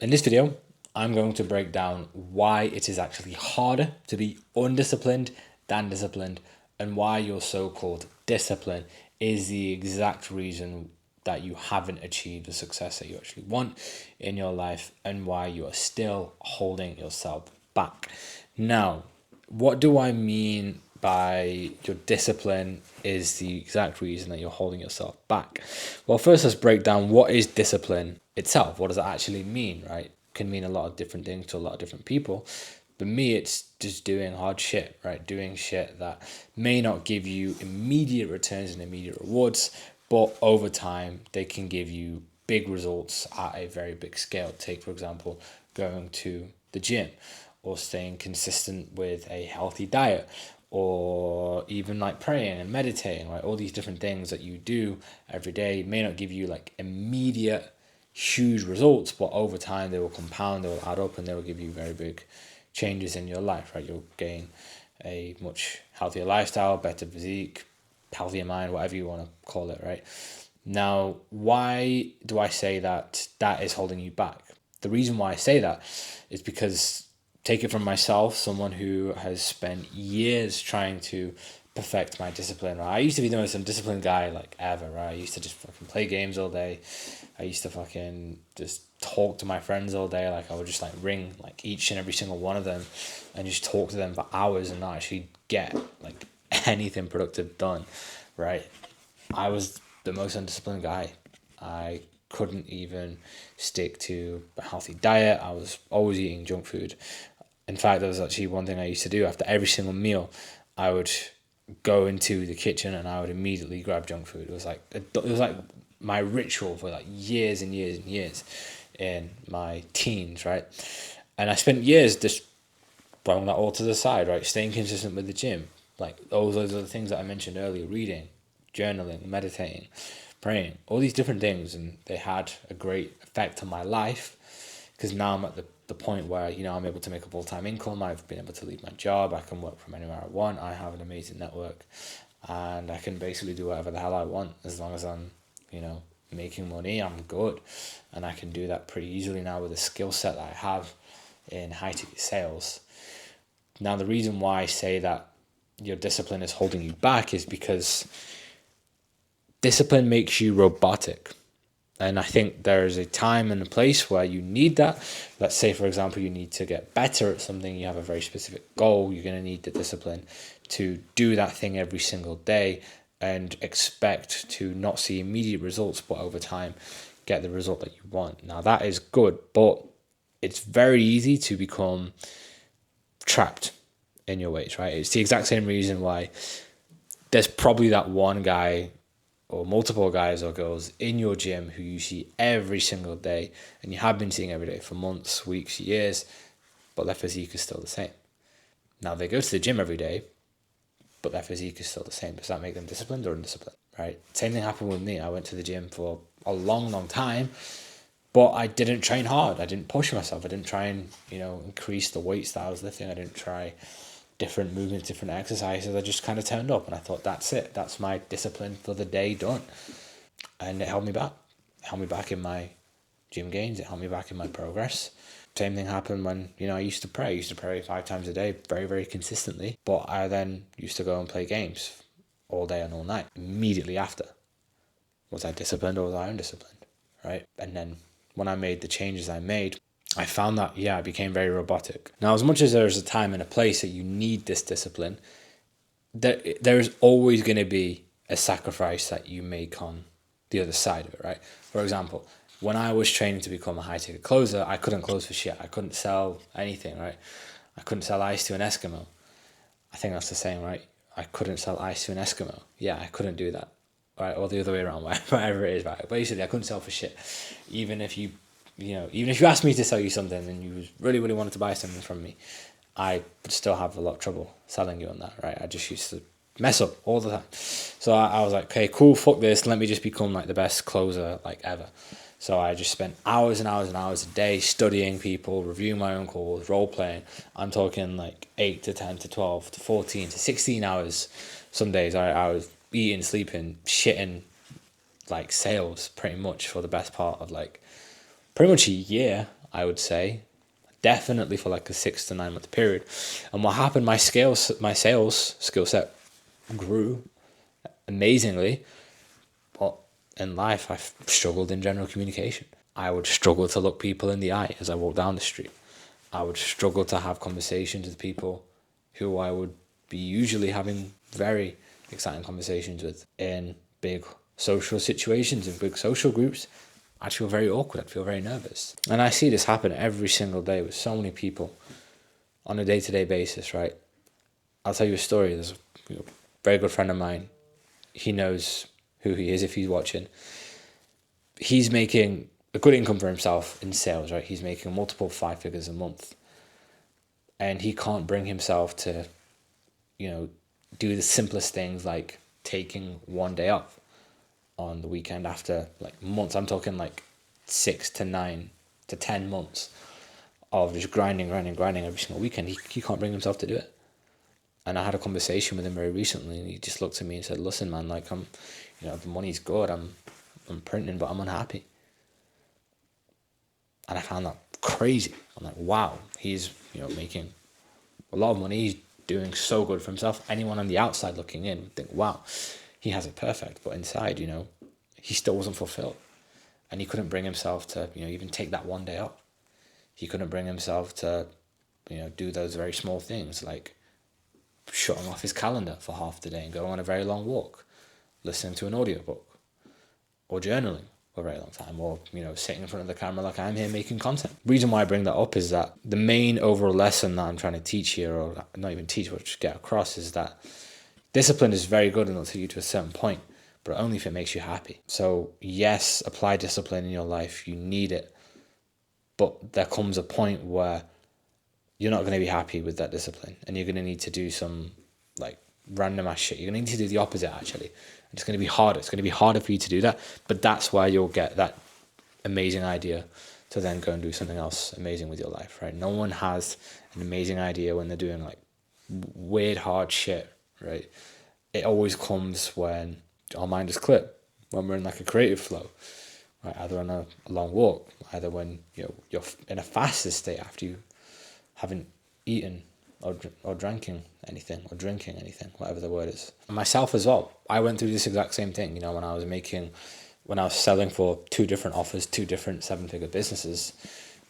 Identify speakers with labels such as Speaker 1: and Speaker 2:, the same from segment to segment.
Speaker 1: In this video, I'm going to break down why it is actually harder to be undisciplined than disciplined, and why your so-called discipline is the exact reason that you haven't achieved the success that you actually want in your life, and why you are still holding yourself back. Now, what do I mean by your discipline is the exact reason that you're holding yourself back? Well, first let's break down what is discipline itself. What does that actually mean, right? It can mean a lot of different things to a lot of different people. But me, it's just doing hard shit, right? Doing shit that may not give you immediate returns and immediate rewards, but over time, they can give you big results at a very big scale. Take, for example, going to the gym, or staying consistent with a healthy diet, or even like praying and meditating, right? All these different things that you do every day may not give you like immediate huge results, but over time they will compound, they will add up, and they will give you very big changes in your life, right? You'll gain a much healthier lifestyle, better physique, healthier mind, whatever you want to call it, right? Now, why do I say that that is holding you back? The reason why I say that is because, take it from myself, someone who has spent years trying to perfect my discipline, right? I used to be the most undisciplined guy like ever, right? I used to just fucking play games all day. I used to fucking just talk to my friends all day. Like I would just like ring like each and every single one of them and just talk to them for hours and not actually get like anything productive done, right? I was the most undisciplined guy. I couldn't even stick to a healthy diet. I was always eating junk food. In fact, there was actually one thing I used to do after every single meal. I would go into the kitchen and I would immediately grab junk food. It was like my ritual for like years and years and years in my teens, right? And I spent years just throwing that all to the side, right? Staying consistent with the gym, like all those other things that I mentioned earlier: reading, journaling, meditating, praying, all these different things, and they had a great effect on my life, because now I'm at the point where I'm able to make a full-time income. I've been able to leave my job. I can work from anywhere I want. I have an amazing network, and I can basically do whatever the hell I want as long as I'm making money. I'm good, and I can do that pretty easily now with the skill set that I have in high ticket sales. Now, the reason why I say that your discipline is holding you back is because discipline makes you robotic. And I think there is a time and a place where you need that. Let's say, for example, you need to get better at something. You have a very specific goal. You're going to need the discipline to do that thing every single day and expect to not see immediate results, but over time get the result that you want. Now, that is good, but it's very easy to become trapped in your ways, right? It's the exact same reason why there's probably that one guy or multiple guys or girls in your gym who you see every single day, and you have been seeing every day for months, weeks, years, but their physique is still the same. Now, they go to the gym every day, but their physique is still the same. Does that make them disciplined or undisciplined, right? Same thing happened with me. I went to the gym for a long, long time, but I didn't train hard. I didn't push myself. I didn't try and, increase the weights that I was lifting. I didn't try different movements, different exercises. I just kind of turned up and I thought, that's it. That's my discipline for the day done. And it held me back. It held me back in my gym gains. It held me back in my progress. Same thing happened when, I used to pray. I used to pray 5 times a day, very, very consistently. But I then used to go and play games all day and all night. Immediately after, was I disciplined or was I undisciplined, right? And then when I made the changes I made, I found that, I became very robotic. Now, as much as there's a time and a place that you need this discipline, there's always going to be a sacrifice that you make on the other side of it, right? For example, when I was training to become a high-ticket closer, I couldn't close for shit. I couldn't sell anything, right? I couldn't sell ice to an Eskimo. I think that's the same, right? I couldn't sell ice to an Eskimo. Yeah, I couldn't do that, right? Or the other way around, whatever it is, right? Basically, I couldn't sell for shit. Even if you asked me to sell you something and you really, really wanted to buy something from me, I would still have a lot of trouble selling you on that, right? I just used to mess up all the time. So I was like, okay, cool, fuck this. Let me just become like the best closer like ever. So I just spent hours and hours and hours a day studying people, reviewing my own calls, role playing. I'm talking like 8 to 10 to 12 to 14 to 16 hours. Some days I was eating, sleeping, shitting like sales pretty much for the best part of like pretty much a year. I would say, definitely for like a 6 to 9 month period. And what happened, my sales skill set grew amazingly, but in life I struggled in general communication. I would struggle to look people in the eye as I walked down the street. I would struggle to have conversations with people who I would be usually having very exciting conversations with in big social situations, in big social groups. I'd feel very awkward. I'd feel very nervous. And I see this happen every single day with so many people on a day-to-day basis, right? I'll tell you a story. There's a very good friend of mine. He knows who he is if he's watching. He's making a good income for himself in sales, right? He's making multiple 5 figures a month. And he can't bring himself to, do the simplest things like taking one day off on the weekend after like months. I'm talking like 6 to 9 to 10 months of just grinding every single weekend. He can't bring himself to do it. And I had a conversation with him very recently, and he just looked at me and said, "Listen, man, like the money's good. I'm printing, but I'm unhappy." And I found that crazy. I'm like, wow, he's making a lot of money. He's doing so good for himself. Anyone on the outside looking in would think, wow, he has it perfect. But inside, he still wasn't fulfilled. And he couldn't bring himself to, even take that one day off. He couldn't bring himself to, do those very small things like shutting off his calendar for half the day and going on a very long walk, listening to an audiobook, or journaling for a very long time, or sitting in front of the camera like I'm here making content. Reason why I bring that up is that the main overall lesson that I'm trying to teach here, or not even teach, but just get across, is that discipline is very good and it'll take you to a certain point, but only if it makes you happy. So yes, apply discipline in your life. You need it, but there comes a point where you're not going to be happy with that discipline, and you're going to need to do some like random ass shit. You're going to need to do the opposite, actually. It's going to be harder. It's going to be harder for you to do that, but that's where you'll get that amazing idea to then go and do something else amazing with your life, right? No one has an amazing idea when they're doing like weird, hard shit, right? It always comes when our mind is clear, when we're in like a creative flow, right? Either on a long walk, either when you're in a fasted state after you haven't eaten or drinking anything, whatever the word is. And myself as well, I went through this exact same thing, when I was selling for 2 different offers, 2 different 7-figure businesses.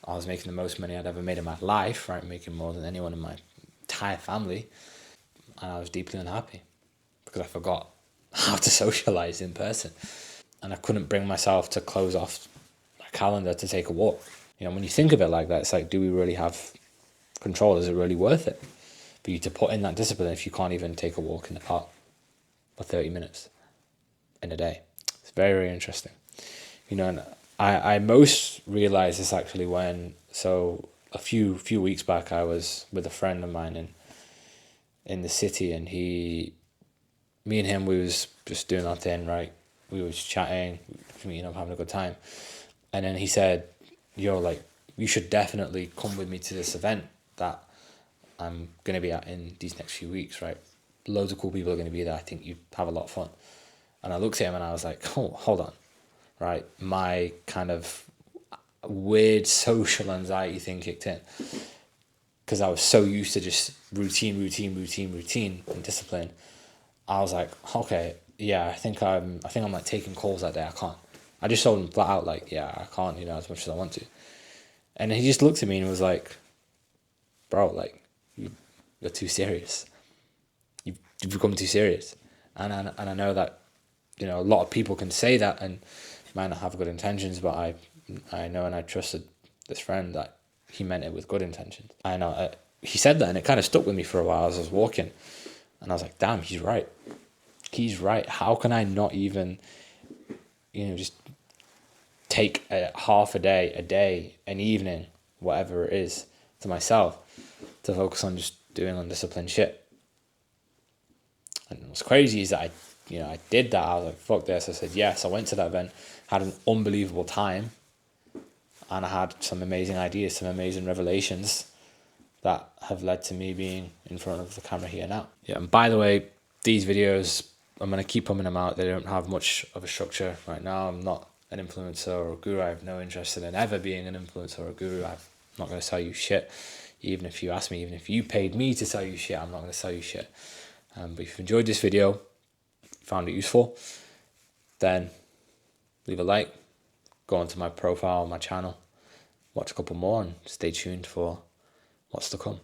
Speaker 1: I was making the most money I'd ever made in my life, right? Making more than anyone in my entire family. And I was deeply unhappy because I forgot how to socialize in person. And I couldn't bring myself to close off my calendar to take a walk. When you think of it like that, it's like, do we really have control? Is it really worth it for you to put in that discipline if you can't even take a walk in the park for 30 minutes in a day? It's very, very interesting. And I most realized this actually when, a few weeks back, I was with a friend of mine in the city, and me and him, we was just doing our thing, right? We was chatting, meeting up, having a good time. And then he said, you should definitely come with me to this event that I'm going to be at in these next few weeks, right? Loads of cool people are going to be there. I think you'd have a lot of fun. And I looked at him and I was like, oh, hold on, right? My kind of weird social anxiety thing kicked in because I was so used to just routine and discipline. I was like, okay, yeah, I think I'm like taking calls that day. I can't. I just told him flat out, like, yeah, I can't, as much as I want to. And he just looked at me and was like, bro, like, you're too serious. You've become too serious. And I know that, a lot of people can say that and might not have good intentions, but I know and I trusted this friend that he meant it with good intentions. I know he said that, and it kind of stuck with me for a while as I was walking. And I was like, damn, he's right. He's right. How can I not even, just take half a day, an evening, whatever it is, to myself to focus on just doing undisciplined shit? And what's crazy is that I did that. I was like, fuck this. I said yes. I went to that event, had an unbelievable time, and I had some amazing ideas, some amazing revelations that have led to me being in front of the camera here now. Yeah, and by the way, these videos, I'm going to keep pumping them out. They don't have much of a structure right now. I'm not an influencer or a guru. I have no interest in ever being an influencer or a guru. I'm not going to sell you shit. Even if you ask me, even if you paid me to sell you shit, I'm not going to sell you shit. But if you've enjoyed this video, found it useful, then leave a like, go onto my profile, my channel, watch a couple more, and stay tuned for what's to come.